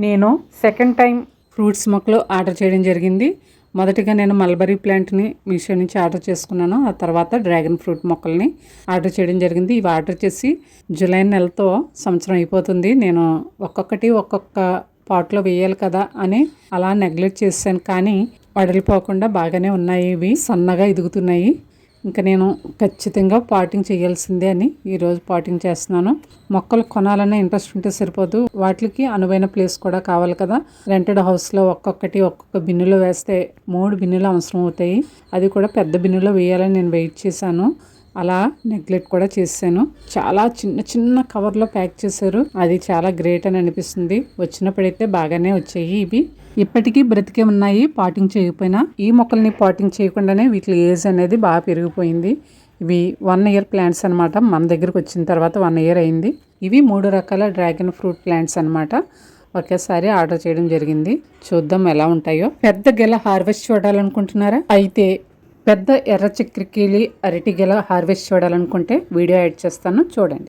నేను second time fruits మొక్కలు order చేయడం జరిగింది. మొదటిగా నేను మల్బరీ ప్లాంట్ని మీషో నుంచి ఆర్డర్ చేసుకున్నాను. ఆ తర్వాత డ్రాగన్ ఫ్రూట్ మొక్కల్ని ఆర్డర్ చేయడం జరిగింది. ఇవి ఆర్డర్ చేసి జూలై నెలతో సంవత్సరం అయిపోతుంది. నేను ఒక్కొక్క పాట్లో వేయాలి కదా అని అలా నెగ్లెక్ట్ చేశాను. కానీ వడలిపోకుండా బాగానే ఉన్నాయి. ఇవి సన్నగా ఎదుగుతున్నాయి. ఇంకా నేను ఖచ్చితంగా పాటింగ్ చేయాల్సిందే అని ఈరోజు పాటింగ్ చేస్తున్నాను. మొక్కలు కొనాలనే ఇంట్రెస్ట్ ఉంటే సరిపోదు, వాటికి అనువైన ప్లేస్ కూడా కావాలి కదా. రెంటెడ్ హౌస్లో ఒక్కొక్క బిన్నులో వేస్తే 3 బిన్నులు అవసరం అవుతాయి. అది కూడా పెద్ద బిన్నులో వేయాలని నేను వెయిట్ చేశాను. అలా నెగ్లెక్ట్ కూడా చేశాను. చాలా చిన్న కవర్లో ప్యాక్ చేశారు. అది చాలా గ్రేట్ అని అనిపిస్తుంది. వచ్చినప్పుడైతే బాగానే వచ్చాయి. ఇవి ఇప్పటికీ బ్రతికే ఉన్నాయి పాటింగ్ చేయకపోయినా. ఈ మొక్కల్ని పాటింగ్ చేయకుండానే వీటి ఏజ్ అనేది బాగా పెరిగిపోయింది. ఇవి 1 ఇయర్ ప్లాంట్స్ అనమాట. మన దగ్గరకు వచ్చిన తర్వాత 1 ఇయర్ అయింది. ఇవి 3 రకాల డ్రాగన్ ఫ్రూట్ ప్లాంట్స్ అనమాట. ఒకేసారి ఆర్డర్ చేయడం జరిగింది. చూద్దాం ఎలా ఉంటాయో. పెద్ద గెల హార్వెస్ట్ చూడాలనుకుంటున్నారా? అయితే పెద్ద ఎర్ర చక్కెరకేళి అరటి గెల హార్వెస్ట్ చూడాలనుకుంటే వీడియో యాడ్ చేస్తాను, చూడండి.